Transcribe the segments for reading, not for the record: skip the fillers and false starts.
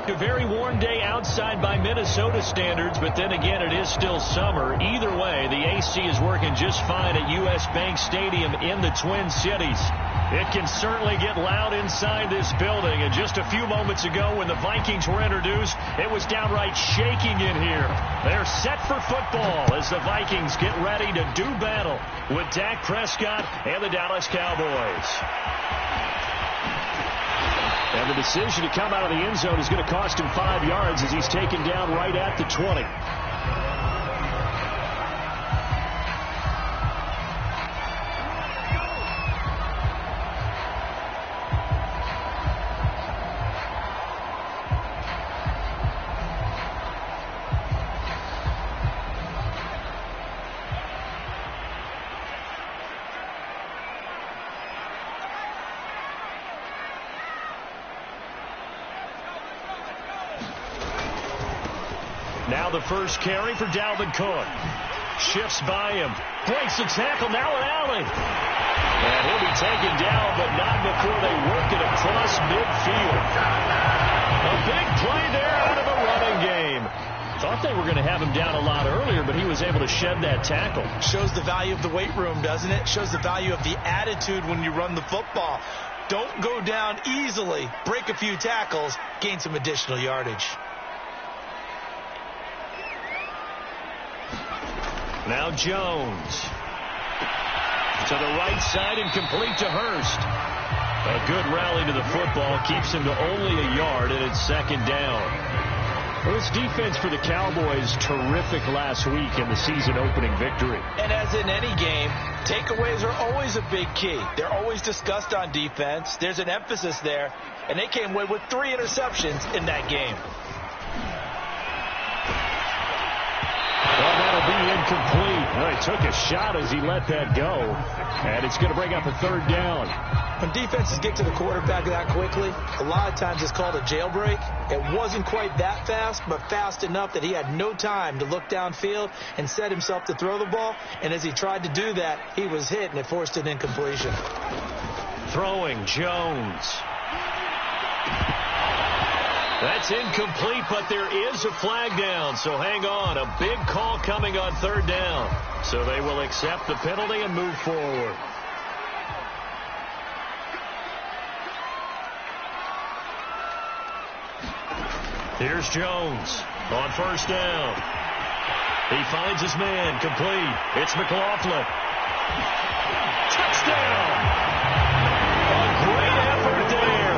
A very warm day outside by Minnesota standards, but then again, it is still summer. Either way, the AC is working just fine at U.S. Bank Stadium in the Twin Cities. It can certainly get loud inside this building, and just a few moments ago when the Vikings were introduced, it was downright shaking in here. They're set for football as the Vikings get ready to do battle with Dak Prescott and the Dallas Cowboys. And the decision to come out of the end zone is going to cost him 5 yards as he's taken down right at the 20. Now the first carry for Dalvin Cook. Shifts by him. Breaks the tackle. Now an alley. And he'll be taken down, but not before they work it across midfield. A big play there out of the running game. Thought they were going to have him down a lot earlier, but he was able to shed that tackle. Shows the value of the weight room, doesn't it? Shows the value of the attitude when you run the football. Don't go down easily. Break a few tackles. Gain some additional yardage. Now Jones. To the right side and complete to Hurst. A good rally to the football keeps him to only a yard, and it's second down. Well, this defense for the Cowboys, terrific last week in the season-opening victory. And as in any game, takeaways are always a big key. They're always discussed on defense. There's an emphasis there, and they came away with 3 interceptions in that game. Well, that'll be incomplete. Well, he took a shot as he let that go. And it's going to bring up a third down. When defenses get to the quarterback that quickly, a lot of times it's called a jailbreak. It wasn't quite that fast, but fast enough that he had no time to look downfield and set himself to throw the ball. And as he tried to do that, he was hit, and it forced an incompletion. Throwing Jones. That's incomplete, but there is a flag down, so hang on. A big call coming on third down. So they will accept the penalty and move forward. Here's Jones on first down. He finds his man, complete. It's McLaughlin. Touchdown! A great effort there.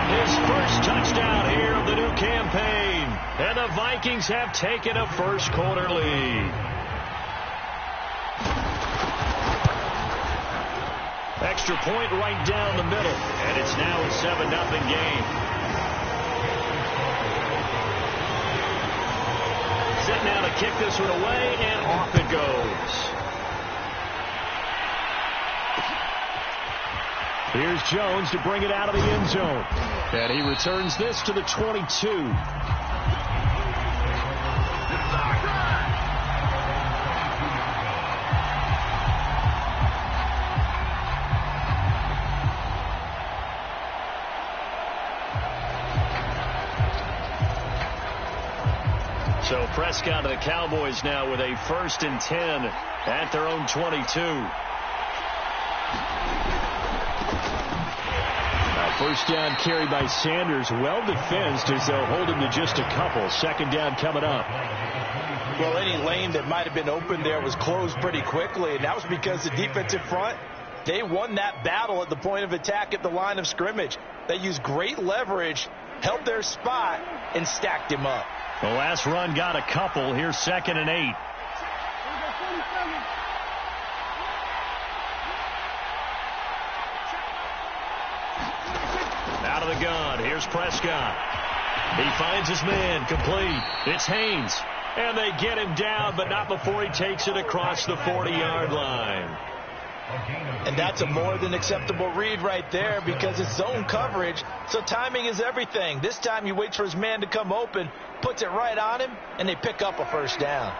His first touchdown here of the new campaign. And the Vikings have taken a first-quarter lead. Extra point right down the middle. And it's now a 7-0 game. Set now to kick this one away, and off it goes. Here's Jones to bring it out of the end zone. And he returns this to the 22. So Prescott and the Cowboys now with a 1st and 10 at their own 22. First down carry by Sanders. Well defensed as they'll hold him to just a couple. Second down coming up. Well, any lane that might have been open there was closed pretty quickly, and that was because the defensive front, they won that battle at the point of attack at the line of scrimmage. They used great leverage, held their spot, and stacked him up. The last run got a couple. Here's 2nd and 8. Out of the gun. Here's Prescott. He finds his man, complete. It's Haynes. And they get him down, but not before he takes it across the 40-yard line. And that's a more than acceptable read right there because it's zone coverage, so timing is everything. This time he waits for his man to come open, puts it right on him, and they pick up a first down.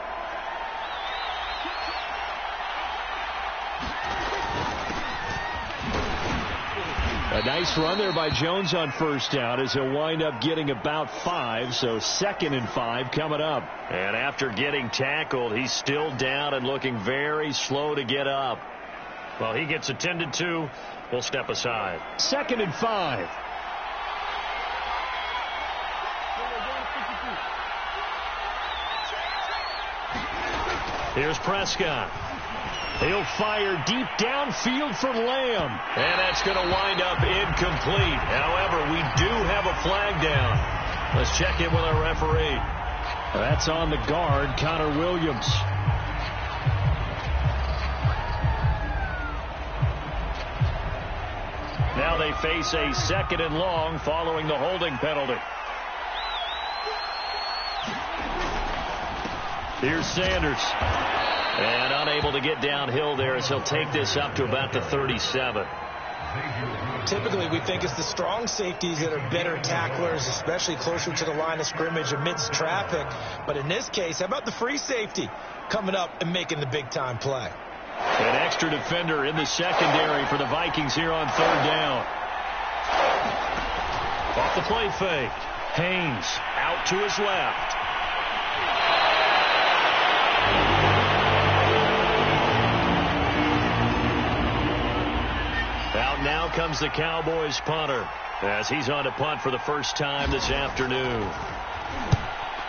A nice run there by Jones on first down as he'll wind up getting about 5, so 2nd and 5 coming up. And after getting tackled, he's still down and looking very slow to get up. Well, he gets attended to. We'll step aside. 2nd and 5. Here's Prescott. He'll fire deep downfield for Lamb. And that's going to wind up incomplete. However, we do have a flag down. Let's check in with our referee. That's on the guard, Connor Williams. Now they face a 2nd and long following the holding penalty. Here's Sanders. And unable to get downhill there as he'll take this up to about the 37. Typically, we think it's the strong safeties that are better tacklers, especially closer to the line of scrimmage amidst traffic. But in this case, how about the free safety coming up and making the big-time play? An extra defender in the secondary for the Vikings here on 3rd down. Off the play fake. Haynes out to his left. Out now comes the Cowboys punter as he's on to punt for the first time this afternoon.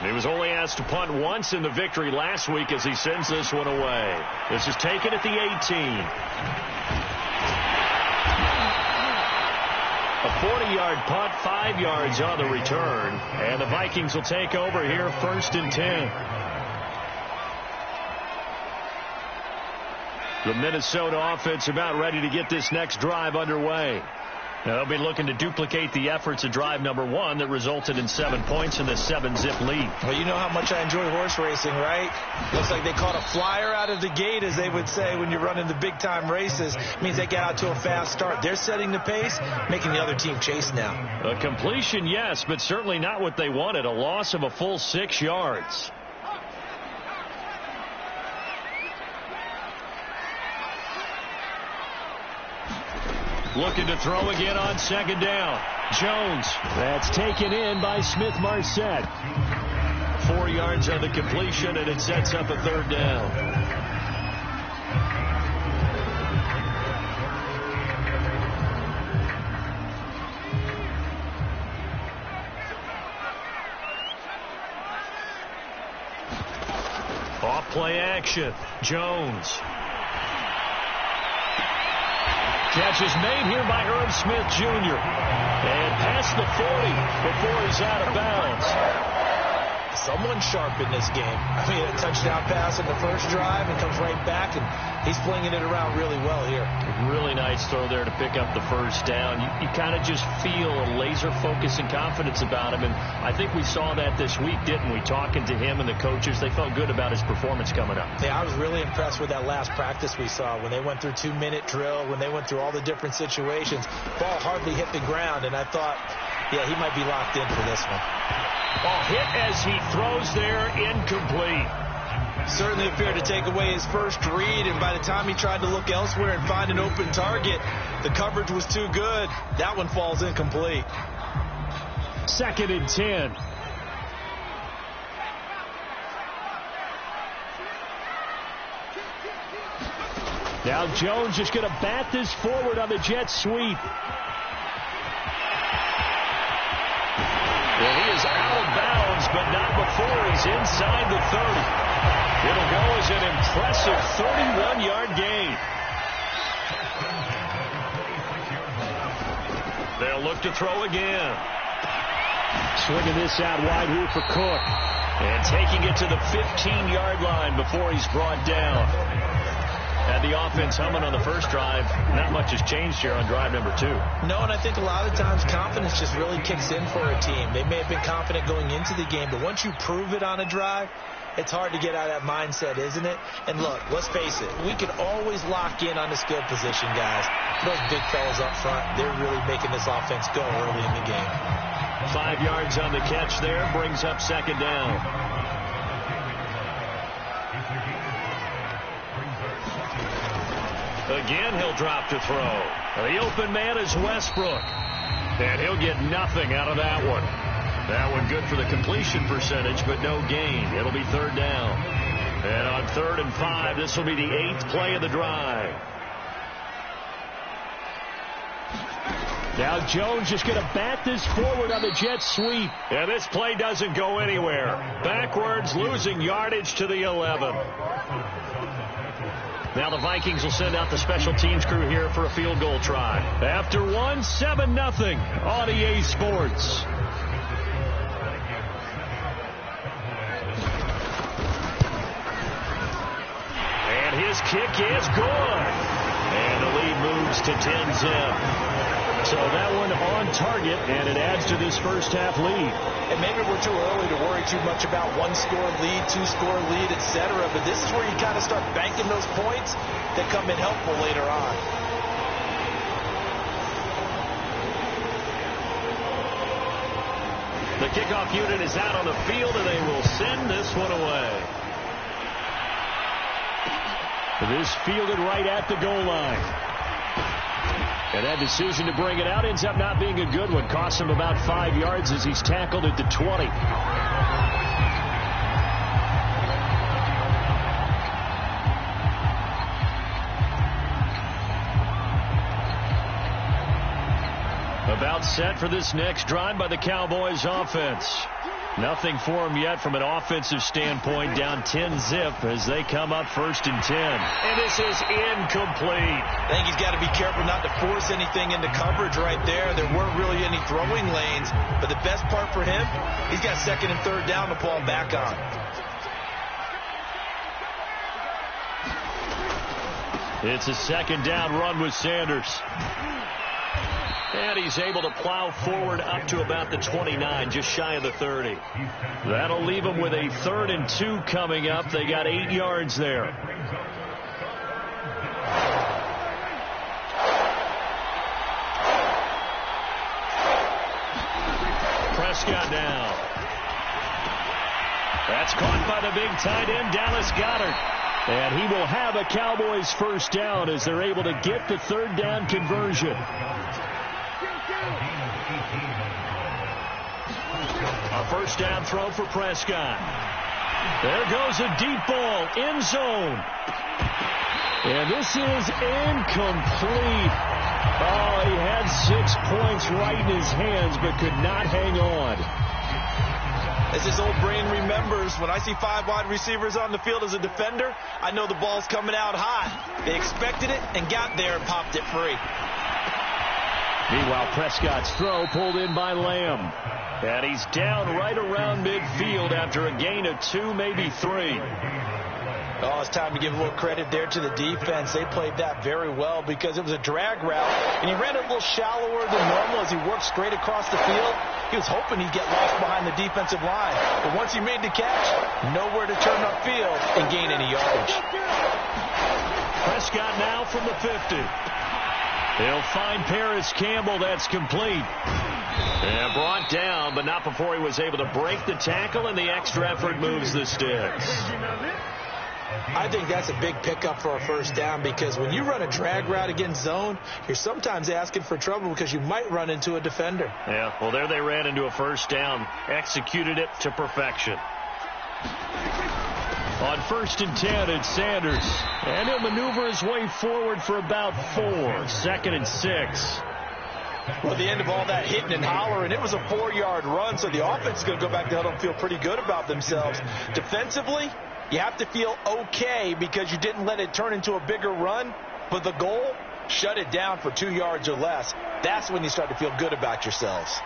He was only asked to punt once in the victory last week as he sends this one away. This is taken at the 18. A 40-yard punt, 5 yards on the return. And the Vikings will take over here 1st and 10. The Minnesota offense about ready to get this next drive underway. Now they'll be looking to duplicate the efforts of drive number 1 that resulted in 7 points in the 7-zip lead. Well, you know how much I enjoy horse racing, right? Looks like they caught a flyer out of the gate, as they would say when you're running the big-time races. It means they get out to a fast start. They're setting the pace, making the other team chase now. A completion, yes, but certainly not what they wanted. A loss of a full 6 yards. Looking to throw again on 2nd down. Jones. That's taken in by Smith-Marset. 4 yards on the completion, and it sets up a 3rd down. Off play action. Jones. Catch is made here by Herb Smith, Jr. And past the 40 before he's out of bounds. Someone sharp in this game. I mean, a touchdown pass in the first drive and comes right back, and he's flinging it around really well here. Really nice throw there to pick up the first down. You kind of just feel a laser focus and confidence about him, and I think we saw that this week, didn't we? Talking to him and the coaches, they felt good about his performance coming up. Yeah, I was really impressed with that last practice we saw when they went through 2-minute drill, when they went through all the different situations. Ball hardly hit the ground, and I thought, yeah, he might be locked in for this one. Ball hit as he throws there, incomplete. Certainly appeared to take away his first read, and by the time he tried to look elsewhere and find an open target, the coverage was too good. That one falls incomplete. 2nd and 10. Now Jones just going to bat this forward on the jet sweep. Well, he is out of bounds, but not before he's inside the 30. It'll go as an impressive 31-yard gain. They'll look to throw again. Swinging this out wide here for Cook. And taking it to the 15-yard line before he's brought down. And the offense humming on the first drive. Not much has changed here on drive number 2. No, and I think a lot of times confidence just really kicks in for a team. They may have been confident going into the game, but once you prove it on a drive, it's hard to get out of that mindset, isn't it? And look, let's face it, we can always lock in on the skill position, guys. Those big fellas up front, they're really making this offense go early in the game. 5 yards on the catch there, brings up 2nd down. Again, he'll drop to throw. The open man is Westbrook. And he'll get nothing out of that one. That one good for the completion percentage, but no gain. It'll be third down. And on 3rd and 5, this will be the 8th play of the drive. Now Jones just going to bat this forward on the jet sweep. And this play doesn't go anywhere. Backwards, losing yardage to the 11. Now the Vikings will send out the special teams crew here for a field goal try. After one, 7-0 on EA Sports. And his kick is good. And the lead moves to 10-0. So that one on target, and it adds to this first half lead. And maybe we're too early to worry too much about one-score lead, two-score lead, etc. But this is where you kind of start banking those points that come in helpful later on. The kickoff unit is out on the field, and they will send this one away. This fielded right at the goal line. And that decision to bring it out ends up not being a good one. Costs him about 5 yards as he's tackled at the 20. About set for this next drive by the Cowboys offense. Nothing for him yet from an offensive standpoint, down 10-0 as they come up 1st and 10. And this is incomplete. I think he's got to be careful not to force anything into coverage right there. There weren't really any throwing lanes, but the best part for him, he's got 2nd and 3rd down to fall back on. It's a 2nd down run with Sanders. And he's able to plow forward up to about the 29, just shy of the 30. That'll leave them with a 3rd and 2 coming up. They got 8 yards there. Prescott now. That's caught by the big tight end, Dallas Goedert. And he will have a Cowboys first down as they're able to get the 3rd down conversion. A first down throw for Prescott. There goes a deep ball, end zone. And this is incomplete. Oh, he had 6 points right in his hands, but could not hang on. As his old brain remembers, when I see 5 wide receivers on the field as a defender, I know the ball's coming out high. They expected it and got there and popped it free. Meanwhile, Prescott's throw pulled in by Lamb. And he's down right around midfield after a gain of 2, maybe 3. Oh, it's time to give a little credit there to the defense. They played that very well because it was a drag route, and he ran it a little shallower than normal as he worked straight across the field. He was hoping he'd get lost behind the defensive line. But once he made the catch, nowhere to turn upfield and gain any yardage. Prescott now from the 50. He'll find Paris Campbell. That's complete. And brought down, but not before he was able to break the tackle, and the extra effort moves the sticks. I think that's a big pickup for a first down because when you run a drag route against zone, you're sometimes asking for trouble because you might run into a defender. Yeah, well, there they ran into a first down, executed it to perfection. On 1st and 10, it's Sanders. And he'll maneuver his way forward for about 4. 2nd and 6. Well, at the end of all that hitting and hollering, it was a 4-yard run, so the offense is going to go back to the huddle and feel pretty good about themselves. Defensively, you have to feel okay because you didn't let it turn into a bigger run, but the goal, shut it down for 2 yards or less. That's when you start to feel good about yourselves.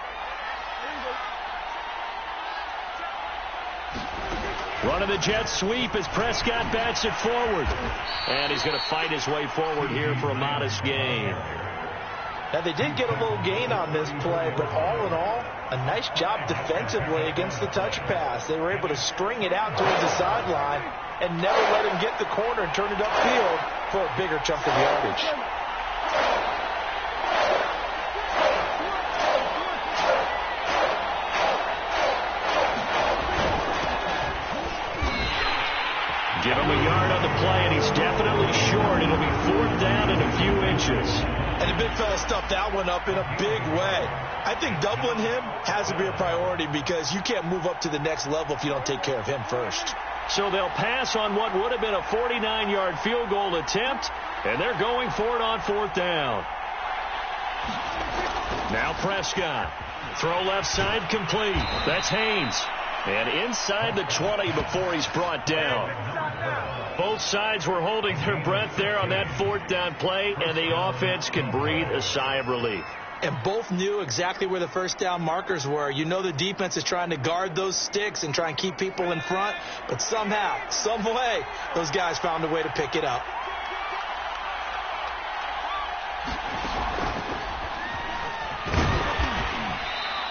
Running the jet sweep as Prescott bats it forward. And he's going to fight his way forward here for a modest gain. Now, they did get a little gain on this play, but all in all, a nice job defensively against the touch pass. They were able to string it out towards the sideline and never let him get the corner and turn it upfield for a bigger chunk of yardage. Give him a yard on the play, and he's definitely short. It'll be 4th down and a few inches. And the big fella stuffed that one up in a big way. I think doubling him has to be a priority because you can't move up to the next level if you don't take care of him first. So they'll pass on what would have been a 49-yard field goal attempt, and they're going for it on 4th down. Now Prescott. Throw left side complete. That's Haynes. And inside the 20 before he's brought down. Both sides were holding their breath there on that 4th down play, and the offense can breathe a sigh of relief. And both knew exactly where the first down markers were. You know the defense is trying to guard those sticks and try and keep people in front, but somehow, some way, those guys found a way to pick it up.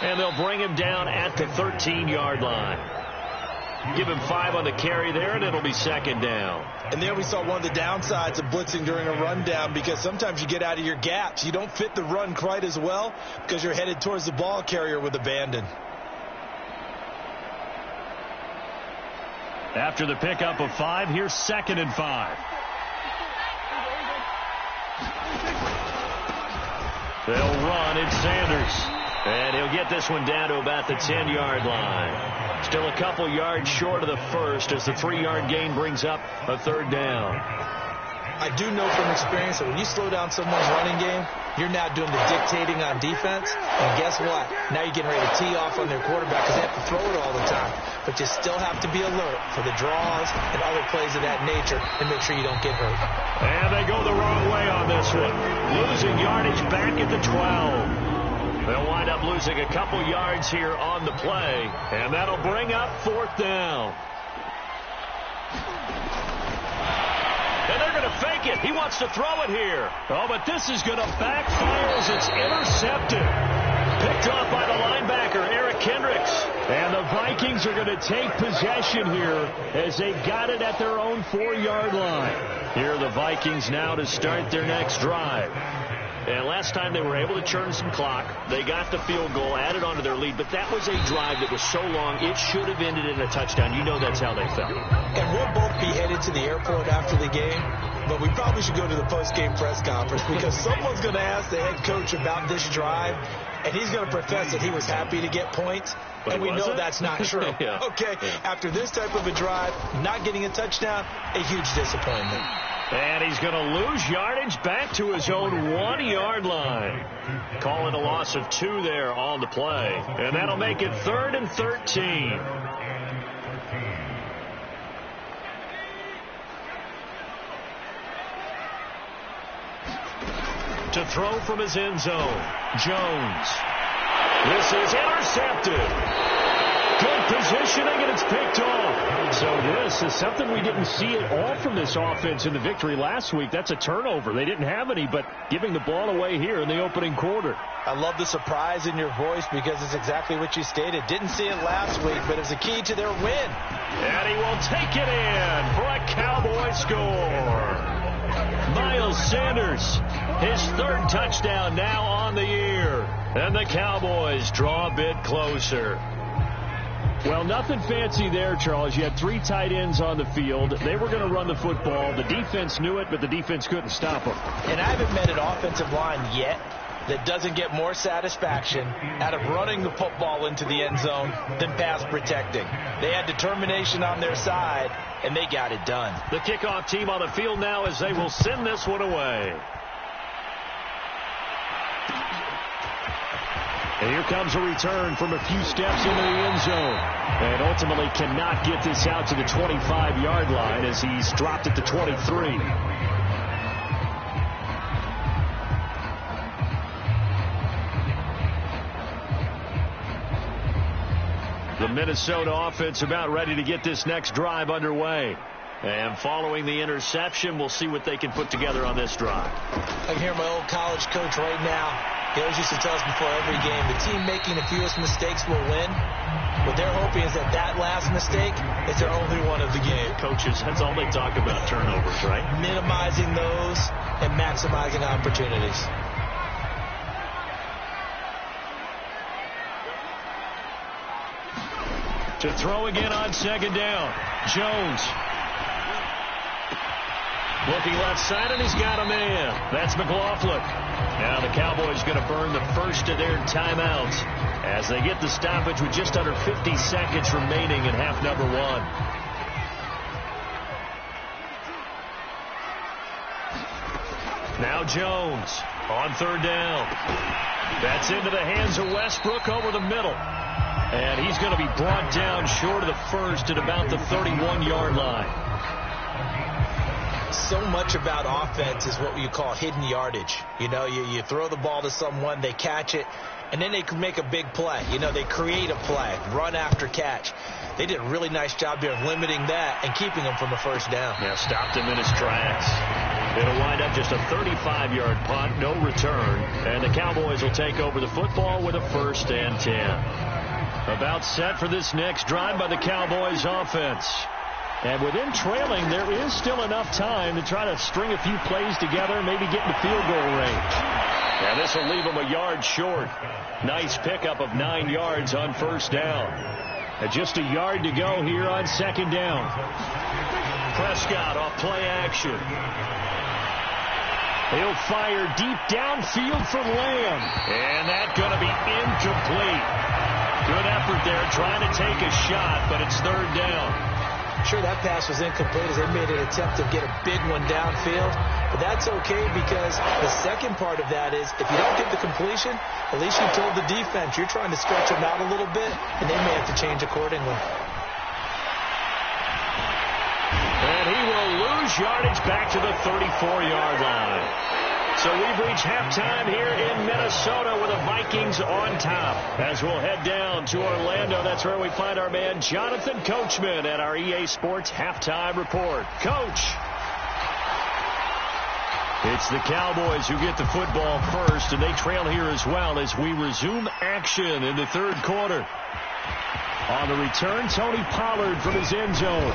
And they'll bring him down at the 13-yard line. Give him 5 on the carry there, and it'll be 2nd down. And there we saw one of the downsides of blitzing during a rundown, because sometimes you get out of your gaps. You don't fit the run quite as well because you're headed towards the ball carrier with abandon. After the pickup of 5, here's 2nd and 5. They'll run. It's Sanders. And he'll get this one down to about the 10-yard line. Still a couple yards short of the first as the 3-yard gain brings up a 3rd down. I do know from experience that when you slow down someone's running game, you're now doing the dictating on defense. And guess what? Now you're getting ready to tee off on their quarterback because they have to throw it all the time. But you still have to be alert for the draws and other plays of that nature and make sure you don't get hurt. And they go the wrong way on this one. Losing yardage back at the 12. They'll wind up losing a couple yards here on the play, and that'll bring up 4th down. And they're going to fake it. He wants to throw it here. Oh, but this is going to backfire as it's intercepted. Picked off by the linebacker, Eric Kendricks. And the Vikings are going to take possession here as they got it at their own 4-yard line. Here are the Vikings now to start their next drive. And last time they were able to churn some clock. They got the field goal, added onto their lead. But that was a drive that was so long, it should have ended in a touchdown. You know that's how they felt. And we'll both be headed to the airport after the game. But we probably should go to the post-game press conference because someone's going to ask the head coach about this drive. And he's going to profess that he was happy to get points. But and we know that's not true. Yeah. Okay, after this type of a drive, not getting a touchdown, a huge disappointment. And he's going to lose yardage back to his own 1-yard line. Calling a loss of 2 there on the play. And that'll make it 3rd and 13. To throw from his end zone, Jones. This is intercepted. Good positioning, and it's picked off. So this is something we didn't see at all from this offense in the victory last week. That's a turnover. They didn't have any, but giving the ball away here in the opening quarter. I love the surprise in your voice because it's exactly what you stated. Didn't see it last week, but it was a key to their win. And he will take it in for a Cowboy score. Miles Sanders, his 3rd touchdown now on the year. And the Cowboys draw a bit closer. Well, nothing fancy there, Charles. You had 3 tight ends on the field. They were going to run the football. The defense knew it, but the defense couldn't stop them. And I haven't met an offensive line yet that doesn't get more satisfaction out of running the football into the end zone than pass protecting. They had determination on their side, and they got it done. The kickoff team on the field now as they will send this one away. And here comes a return from a few steps into the end zone. And ultimately cannot get this out to the 25-yard line as he's dropped at the 23. The Minnesota offense about ready to get this next drive underway. And following the interception, we'll see what they can put together on this drive. I can hear my old college coach right now. He always used to tell us before every game, the team making the fewest mistakes will win. What they're hoping is that that last mistake is their only one of the game. Coaches, that's all they talk about, turnovers, right? Minimizing those and maximizing opportunities. To throw again on 2nd down. Jones. Looking left side, and he's got a man. That's McLaughlin. Now the Cowboys going to burn the first of their timeouts as they get the stoppage with just under 50 seconds remaining in half number one. Now Jones on third down. That's into the hands of Westbrook over the middle. And he's going to be brought down short of the first at about the 31-yard line. So much about offense is what you call hidden yardage. You know, you throw the ball to someone, they catch it, and then they can make a big play. You know, they create a play, run after catch. They did a really nice job there of limiting that and keeping him from a first down. Yeah, stopped him in his tracks. It'll wind up just a 35-yard punt, no return, and the Cowboys will take over the football with a 1st and 10. About set for this next drive by the Cowboys offense. And within trailing, there is still enough time to try to string a few plays together and maybe get into field goal range. And this will leave them a yard short. Nice pickup of 9 yards on first down. And just a yard to go here on second down. Prescott off play action. He'll fire deep downfield for Lamb. And that's going to be incomplete. Good effort there trying to take a shot, but it's third down. Sure, that pass was incomplete as they made an attempt to get a big one downfield. But that's okay because the second part of that is if you don't get the completion, at least you told the defense you're trying to stretch them out a little bit, and they may have to change accordingly. And he will lose yardage back to the 34-yard line. So we've reached halftime here in Minnesota with the Vikings on top. As we'll head down to Orlando, that's where we find our man Jonathan Coachman at our EA Sports Halftime Report. Coach. It's the Cowboys who get the football first, and they trail here as well as we resume action in the third quarter. On the return, Tony Pollard from his end zone.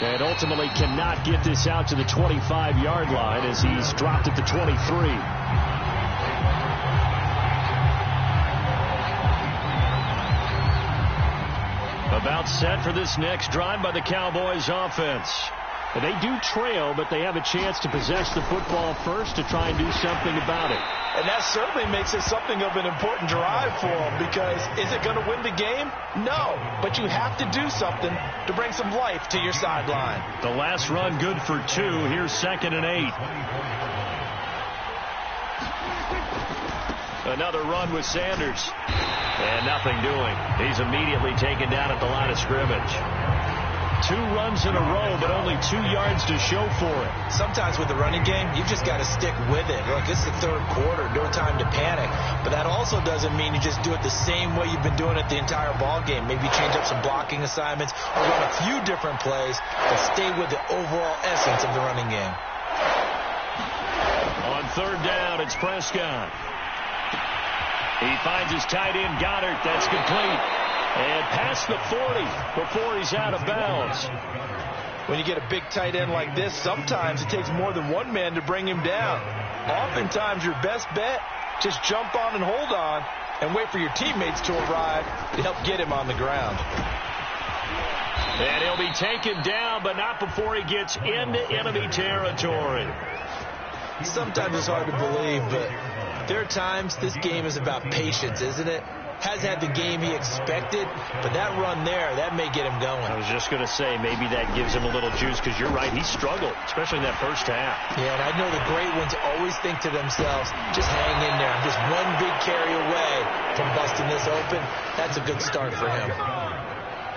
And ultimately cannot get this out to the 25-yard line as he's dropped at the 23. About set for this next drive by the Cowboys offense. And they do trail, but they have a chance to possess the football first to try and do something about it. And that certainly makes it something of an important drive for them because is it going to win the game? No, but you have to do something to bring some life to your sideline. The last run good for 2. Here's 2nd and 8. Another run with Sanders. And nothing doing. He's immediately taken down at the line of scrimmage. 2 runs in a row, but only 2 yards to show for it. Sometimes with the running game, you've just got to stick with it. Look, it's the third quarter, no time to panic. But that also doesn't mean you just do it the same way you've been doing it the entire ball game. Maybe change up some blocking assignments or run a few different plays, but stay with the overall essence of the running game. On third down, it's Prescott. He finds his tight end, Goddard. That's complete. And past the 40 before he's out of bounds. When you get a big tight end like this, sometimes it takes more than one man to bring him down. Oftentimes, your best bet, just jump on and hold on and wait for your teammates to arrive to help get him on the ground. And he'll be taken down, but not before he gets into enemy territory. Sometimes it's hard to believe, but there are times this game is about patience, isn't it? Has had the game he expected, but that run there, that may get him going. I was just going to say, maybe that gives him a little juice, because you're right, he struggled, especially in that first half. Yeah, and I know the great ones always think to themselves, just hang in there. I'm just one big carry away from busting this open. That's a good start for him.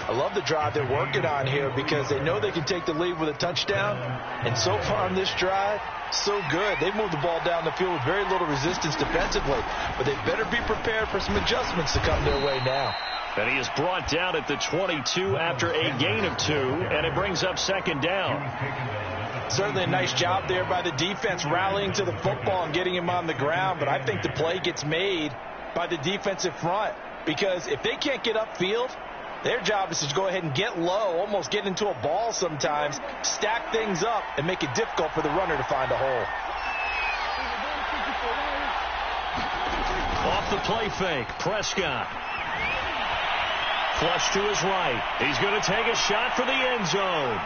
I love the drive they're working on here because they know they can take the lead with a touchdown. And so far on this drive, so good. They've moved the ball down the field with very little resistance defensively. But they better be prepared for some adjustments to come their way now. And he is brought down at the 22 after a gain of 2, and it brings up second down. Certainly a nice job there by the defense rallying to the football and getting him on the ground. But I think the play gets made by the defensive front because if they can't get upfield, their job is to go ahead and get low, almost get into a ball sometimes, stack things up, and make it difficult for the runner to find a hole. Off the play fake, Prescott. Flush to his right. He's going to take a shot for the end zone.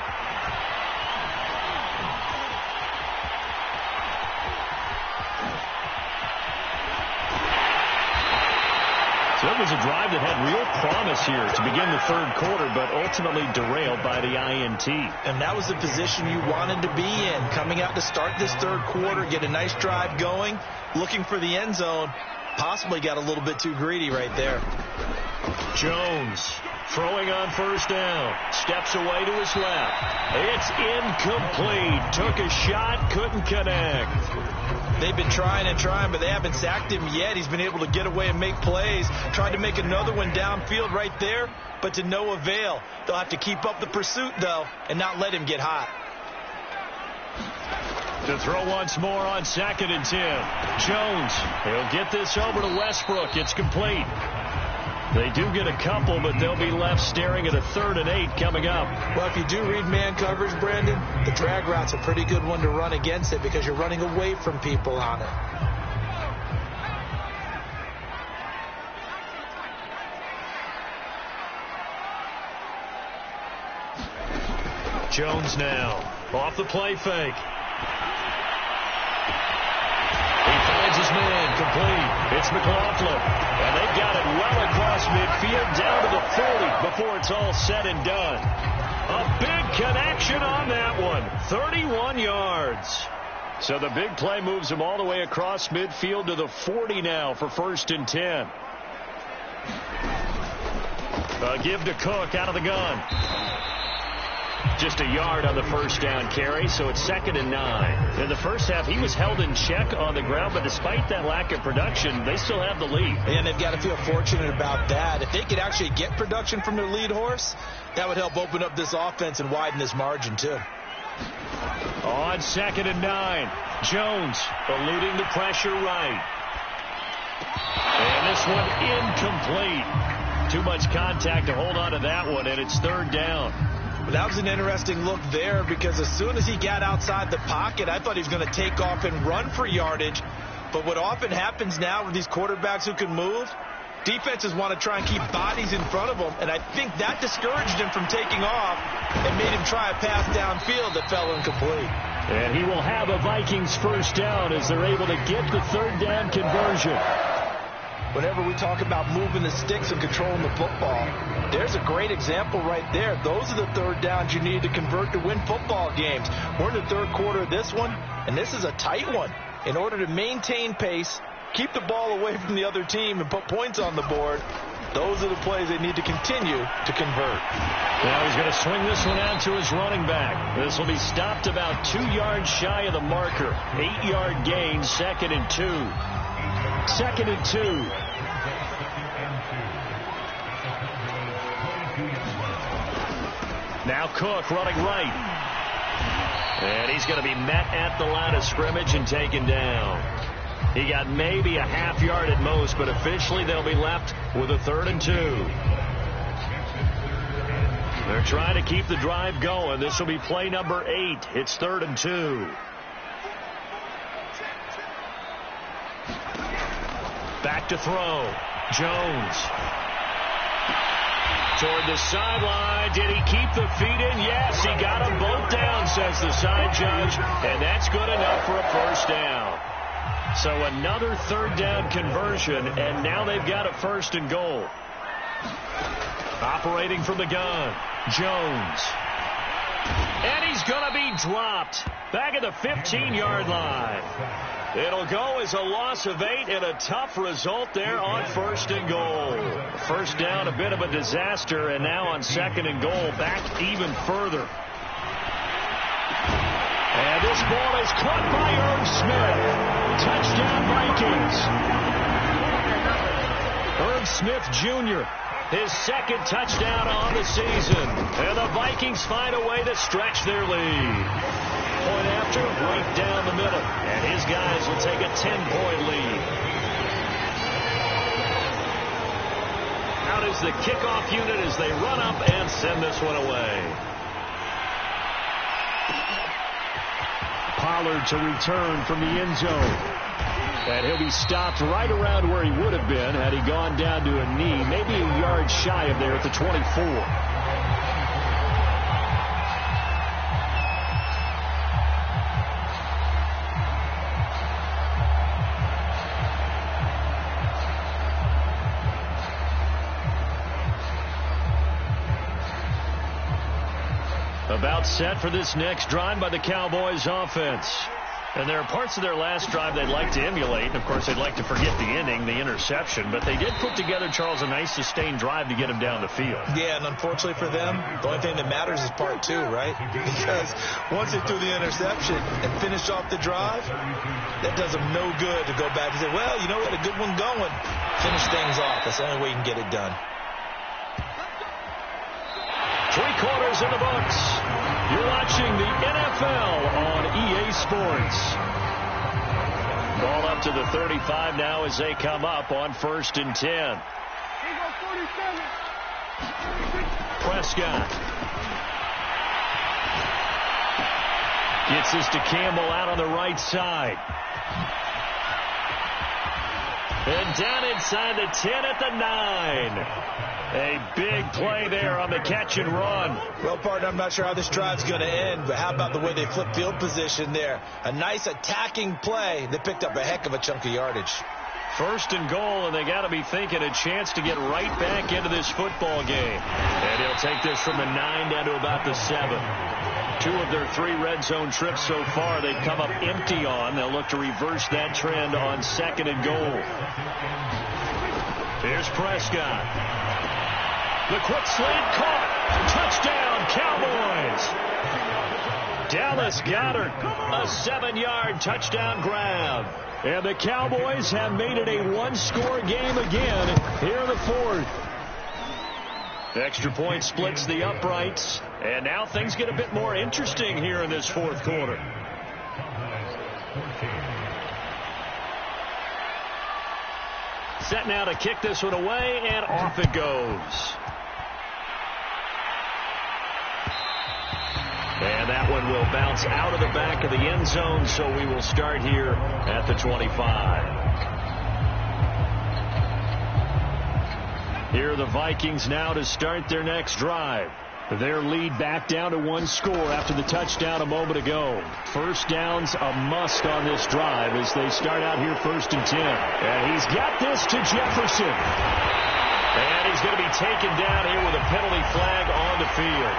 That was a drive that had real promise here to begin the third quarter, but ultimately derailed by the INT. And that was the position you wanted to be in. Coming out to start this third quarter, get a nice drive going, looking for the end zone. Possibly got a little bit too greedy right there. Jones throwing on first down. Steps away to his left. It's incomplete. Took a shot, couldn't connect. They've been trying and trying, but they haven't sacked him yet. He's been able to get away and make plays. Tried to make another one downfield right there, but to no avail. They'll have to keep up the pursuit, though, and not let him get hot. To throw once more on 2nd and 10. Jones, he'll get this over to Westbrook. It's complete. They do get a couple, but they'll be left staring at a 3rd and 8 coming up. Well, if you do read man coverage, Brandon, the drag route's a pretty good one to run against it because you're running away from people on it. Jones now off the play fake. His man complete. It's McLaughlin. And they've got it well across midfield down to the 40 before it's all said and done. A big connection on that one. 31 yards. So the big play moves him all the way across midfield to the 40 now for 1st and 10. Give to Cook out of the gun. Just a yard on the first down carry, so it's 2nd and 9. In the first half, he was held in check on the ground, but despite that lack of production, they still have the lead. And they've got to feel fortunate about that. If they could actually get production from their lead horse, that would help open up this offense and widen this margin, too. On 2nd and 9, Jones eluding the pressure right. And this one incomplete. Too much contact to hold on to that one, and it's 3rd down. That was an interesting look there because as soon as he got outside the pocket, I thought he was going to take off and run for yardage. But what often happens now with these quarterbacks who can move, defenses want to try and keep bodies in front of them. And I think that discouraged him from taking off and made him try a pass downfield that fell incomplete. And he will have a Vikings first down as they're able to get the 3rd down conversion. Whenever we talk about moving the sticks and controlling the football, there's a great example right there. Those are the 3rd downs you need to convert to win football games. We're in the 3rd quarter of this one, and this is a tight one. In order to maintain pace, keep the ball away from the other team, and put points on the board, those are the plays they need to continue to convert. Now he's going to swing this one out to his running back. This will be stopped about 2 yards shy of the marker. 8-yard gain, 2nd and 2. 2nd and 2. Now Cook running right. And he's going to be met at the line of scrimmage and taken down. He got maybe a half yard at most, but officially they'll be left with a 3rd and 2. They're trying to keep the drive going. This will be play number 8. It's 3rd and 2. Back to throw. Jones. Toward the sideline. Did he keep the feet in? Yes, he got them both down, says the side judge. And that's good enough for a first down. So another 3rd down conversion, and now they've got a 1st and goal. Operating from the gun. Jones. And he's going to be dropped. Back at the 15-yard line. It'll go as a loss of 8 and a tough result there on 1st and goal. First down, a bit of a disaster, and now on 2nd and goal, back even further. And this ball is caught by Irv Smith. Touchdown Vikings. Irv Smith Jr., his 2nd touchdown on the season. And the Vikings find a way to stretch their lead. Point after, right down the middle. And his guys will take a 10-point lead. Out is the kickoff unit as they run up and send this one away. Pollard to return from the end zone. And he'll be stopped right around where he would have been had he gone down to a knee, maybe a yard shy of there at the 24. About set for this next drive by the Cowboys offense. And there are parts of their last drive they'd like to emulate. Of course, they'd like to forget the inning, the interception. But they did put together, Charles, a nice sustained drive to get him down the field. Yeah, and unfortunately for them, the only thing that matters is part two, right? Because once they threw the interception and finished off the drive, that does them no good to go back and say, well, you know, we had a good one going. Finish things off. That's the only way you can get it done. 3 quarters in the books. You're watching the NFL on EA Sports. Ball up to the 35 now as they come up on 1st and 10. Prescott gets this to Campbell out on the right side. And down inside the 10 at the 9. A big play there on the catch and run. Well, partner, I'm not sure how this drive's going to end, but how about the way they flip field position there? A nice attacking play that picked up a heck of a chunk of yardage. 1st and goal, and they got to be thinking a chance to get right back into this football game. And he'll take this from the 9 down to about the 7. 2 of their 3 red zone trips so far they've come up empty on. They'll look to reverse that trend on 2nd and goal. Here's Prescott. The quick slant caught. Touchdown, Cowboys. Dallas Goedert, a 7-yard touchdown grab. And the Cowboys have made it a 1-score game again here in the 4th. The extra point splits the uprights. And now things get a bit more interesting here in this 4th quarter. Set now to kick this one away, and off it goes. And that one will bounce out of the back of the end zone, so we will start here at the 25. Here are the Vikings now to start their next drive. Their lead back down to 1 score after the touchdown a moment ago. First down's a must on this drive as they start out here 1st and 10. And he's got this to Jefferson. And he's going to be taken down here with a penalty flag on the field.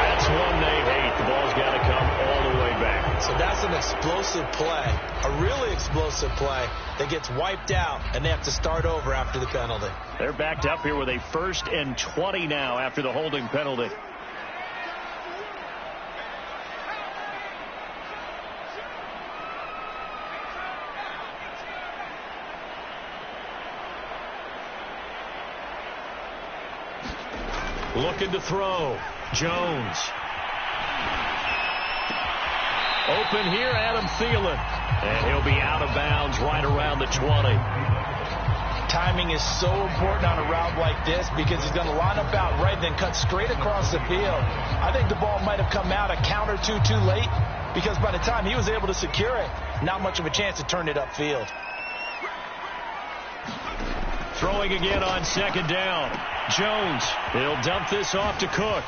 That's one they hate. The ball's got to come all the way back. So that's an explosive play, a really explosive play that gets wiped out, and they have to start over after the penalty. They're backed up here with a 1st and 20 now after the holding penalty. Looking to throw. Jones. Open here, Adam Thielen. And he'll be out of bounds right around the 20. Timing is so important on a route like this because he's going to line up out right, then cut straight across the field. I think the ball might have come out a count or two too late because by the time he was able to secure it, not much of a chance to turn it upfield. Throwing again on 2nd down. Jones, he'll dump this off to Cook.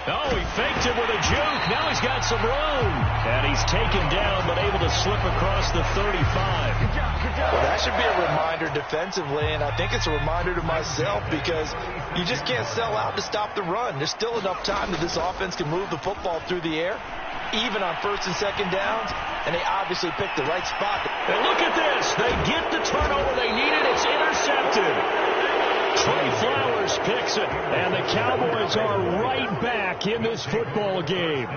Oh, he faked it with a juke. Now he's got some room. And he's taken down, but able to slip across the 35. Well, that should be a reminder defensively, and I think it's a reminder to myself because you just can't sell out to stop the run. There's still enough time that this offense can move the football through the air, even on 1st and 2nd downs, and they obviously picked the right spot. And look at this. They get the turnover they needed. It's intercepted. Trey Flowers picks it, and the Cowboys are right back in this football game.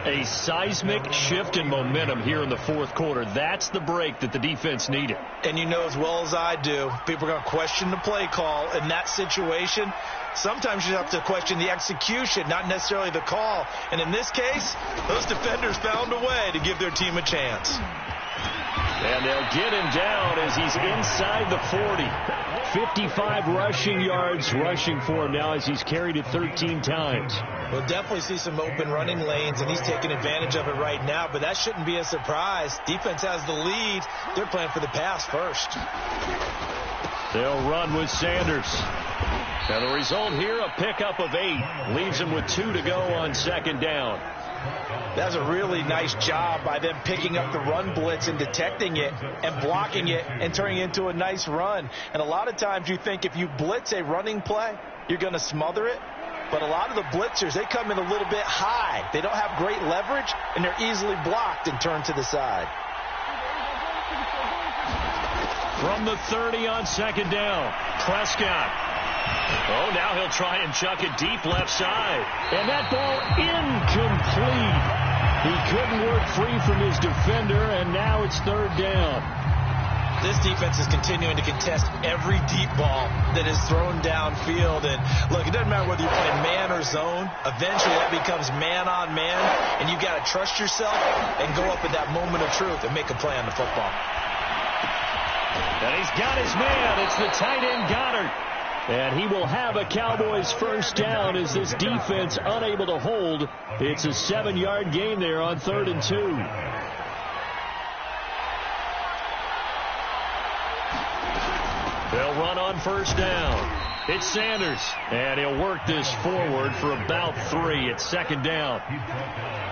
A seismic shift in momentum here in the 4th quarter. That's the break that the defense needed. And you know as well as I do, people are going to question the play call in that situation. Sometimes you have to question the execution, not necessarily the call. And in this case, those defenders found a way to give their team a chance. And they'll get him down as he's inside the 40. 55 rushing yards rushing for him now as he's carried it 13 times. We'll definitely see some open running lanes, and he's taking advantage of it right now, but that shouldn't be a surprise. Defense has the lead. They're playing for the pass first. They'll run with Sanders. And the result here, a pickup of 8. Leaves them with 2 to go on 2nd down. That's a really nice job by them picking up the run blitz and detecting it and blocking it and turning it into a nice run. And a lot of times you think if you blitz a running play, you're going to smother it. But a lot of the blitzers, they come in a little bit high. They don't have great leverage, and they're easily blocked and turned to the side. From the 30 on second down, Prescott. Oh, now he'll try and chuck it deep left side. And that ball incomplete. He couldn't work free from his defender, and now it's third down. This defense is continuing to contest every deep ball that is thrown downfield. And, look, it doesn't matter whether you're playing man or zone. Eventually, that becomes man-on-man, and you got to trust yourself and go up at that moment of truth and make a play on the football. And he's got his man. It's the tight end, Goddard. And he will have a Cowboys first down as this defense unable to hold. It's a 7-yard gain there on 3rd and 2. They'll run on first down. It's Sanders. And he'll work this forward for about 3 at second down.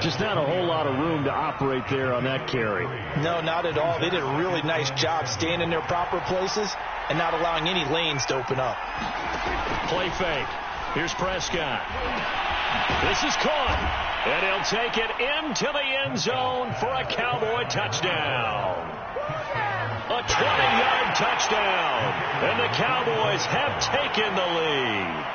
Just not a whole lot of room to operate there on that carry. No, not at all. They did a really nice job staying in their proper places and not allowing any lanes to open up. Play fake. Here's Prescott. This is caught. And he'll take it into the end zone for a Cowboy touchdown. A 20-yard touchdown. And the Cowboys have taken the lead.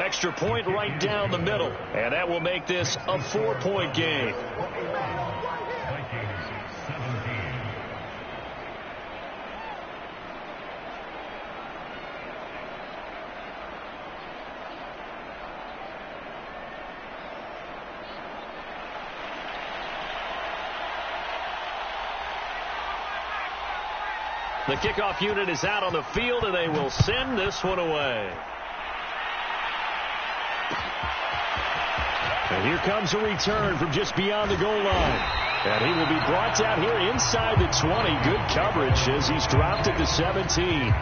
Extra point right down the middle. And that will make this a 4-point game. The kickoff unit is out on the field, and they will send this one away. And here comes a return from just beyond the goal line. And he will be brought down here inside the 20. Good coverage as he's dropped at the 17.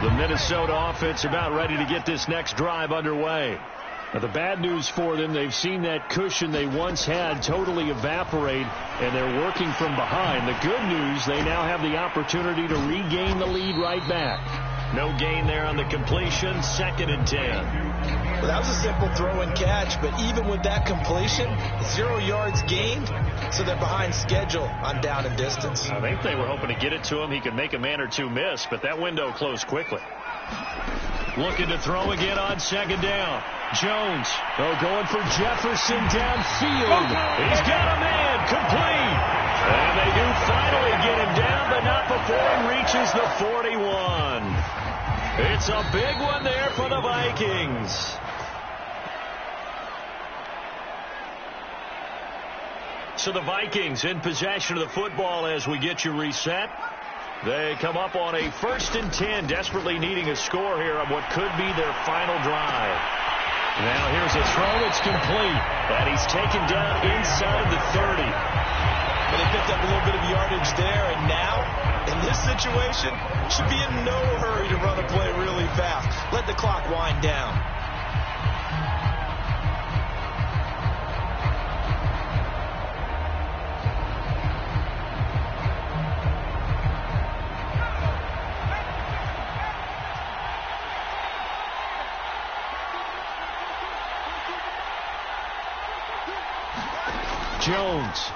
The Minnesota offense about ready to get this next drive underway. Now, the bad news for them, they've seen that cushion they once had totally evaporate, and they're working from behind. The good news, they now have the opportunity to regain the lead right back. No gain there on the completion, 2nd and 10. Well, that was a simple throw and catch, but even with that completion, 0 yards gained, so they're behind schedule on down and distance. I think they were hoping to get it to him. He could make a man or two miss, but that window closed quickly. Looking to throw again on 2nd down. Jones, going for Jefferson downfield. He's got a man, complete. And they do finally get him down, but not before he reaches the 41. It's a big one there for the Vikings. So the Vikings in possession of the football as we get you reset. They come up on a 1st and 10, desperately needing a score here on what could be their final drive. Now here's a throw. It's complete. And he's taken down inside the 30. But they picked up a little bit of yardage there, and now, in this situation, should be in no hurry to run a play really fast. Let the clock wind down. Jones.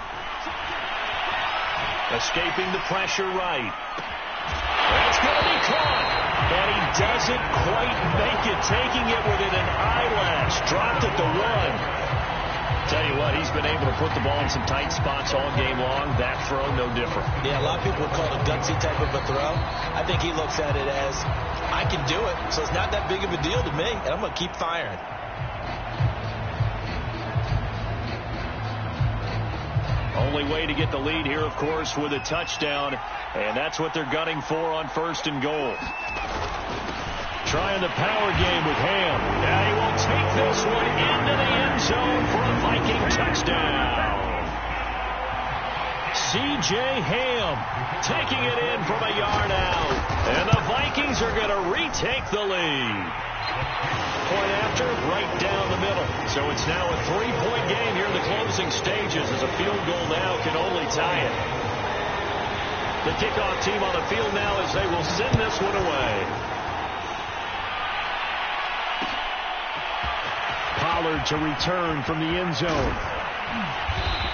Escaping the pressure right. That's going to be caught. And he doesn't quite make it. Taking it within an eyelash. Dropped at the 1. Tell you what, he's been able to put the ball in some tight spots all game long. That throw, no different. Yeah, a lot of people would call it a gutsy type of a throw. I think he looks at it as, I can do it, so it's not that big of a deal to me, and I'm going to keep firing. Only way to get the lead here, of course, with a touchdown. And that's what they're gunning for on 1st and goal. Trying the power game with Ham. Now he will take this one into the end zone for a Viking touchdown. C.J. Ham taking it in from a yard out. And the Vikings are going to retake the lead. Point after, right down the middle. So it's now a 3-point game here in the closing stages as a field goal now can only tie it. The kickoff team on the field now as they will send this one away. Pollard to return from the end zone.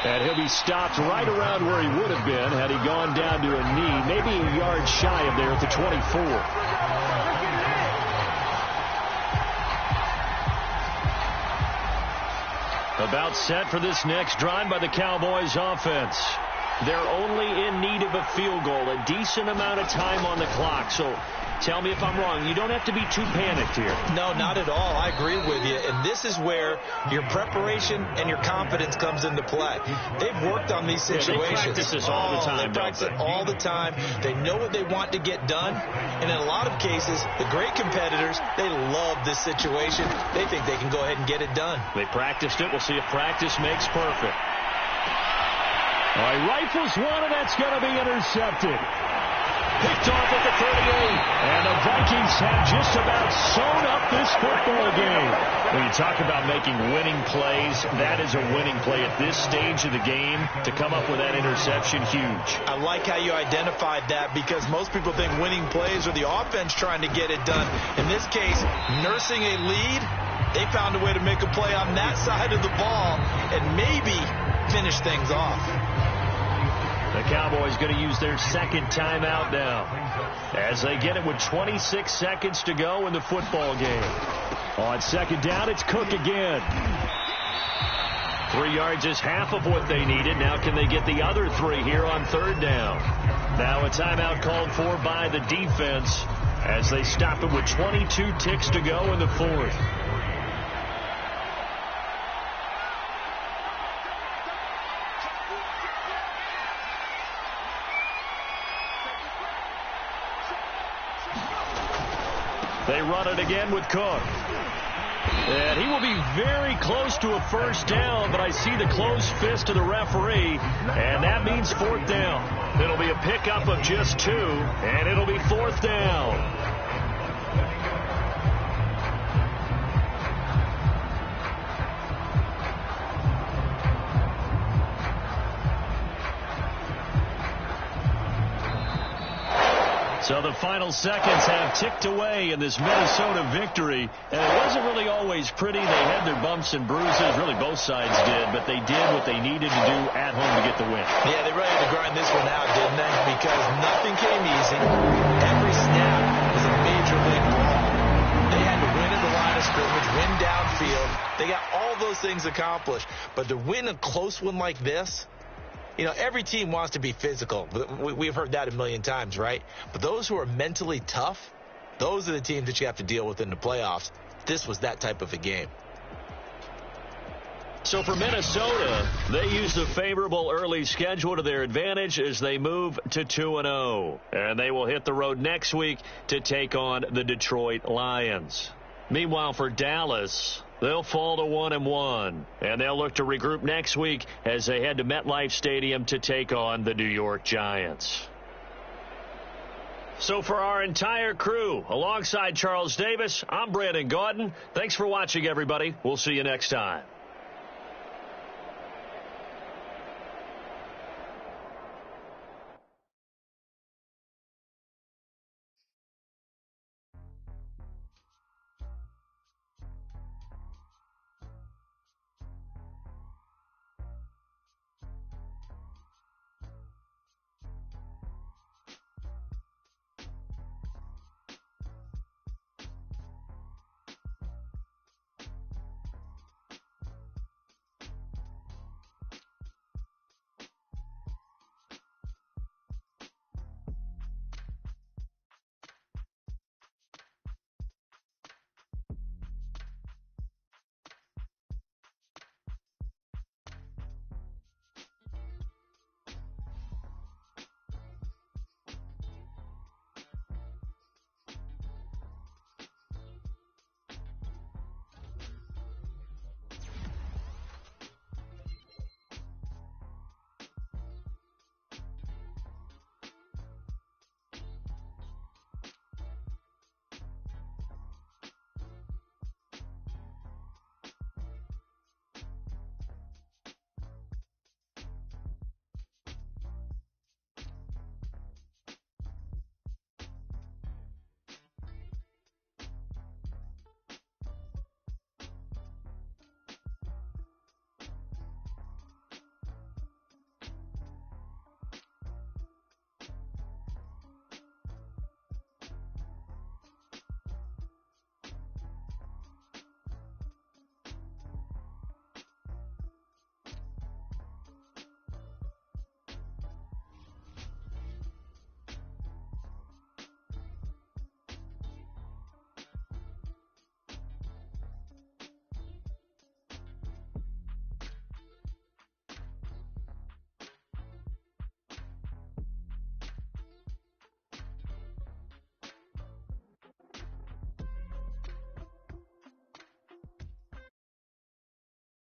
And he'll be stopped right around where he would have been had he gone down to a knee, maybe a yard shy of there at the 24. About set for this next drive by the Cowboys offense. They're only in need of a field goal, a decent amount of time on the clock. So tell me if I'm wrong. You don't have to be too panicked here. No, not at all. I agree with you. And this is where your preparation and your confidence comes into play. They've worked on these situations. Yeah, they practice this all the time, they practice it all the time. They know what they want to get done. And in a lot of cases, the great competitors, they love this situation. They think they can go ahead and get it done. They practiced it. We'll see if practice makes perfect. All right, rifles one, and that's going to be intercepted. Picked off at the 38. And the Vikings have just about sewn up this football game. When you talk about making winning plays, that is a winning play at this stage of the game. To come up with that interception, huge. I like how you identified that, because most people think winning plays are the offense trying to get it done. In this case, nursing a lead, they found a way to make a play on that side of the ball and maybe finish things off. The Cowboys going to use their second timeout now as they get it with 26 seconds to go in the football game. On second down, it's Cook again. 3 yards is half of what they needed. Now can they get the other 3 here on third down? Now a timeout called for by the defense as they stop it with 22 ticks to go in the fourth. They run it again with Cook. And he will be very close to a first down, but I see the closed fist of the referee, and that means fourth down. It'll be a pickup of just 2, and it'll be fourth down. So the final seconds have ticked away in this Minnesota victory. And it wasn't really always pretty. They had their bumps and bruises. Really, both sides did. But they did what they needed to do at home to get the win. Yeah, they really had to grind this one out, didn't they? Because nothing came easy. Every snap was a major league ball. They had to win at the line of scrimmage, win downfield. They got all those things accomplished. But to win a close one like this, you know, every team wants to be physical. We've heard that a million times, right? But those who are mentally tough, those are the teams that you have to deal with in the playoffs. This was that type of a game. So for Minnesota, they use the favorable early schedule to their advantage as they move to 2-0. And they will hit the road next week to take on the Detroit Lions. Meanwhile, for Dallas, they'll fall to 1-1, and they'll look to regroup next week as they head to MetLife Stadium to take on the New York Giants. So for our entire crew, alongside Charles Davis, I'm Brandon Gaudin. Thanks for watching, everybody. We'll see you next time.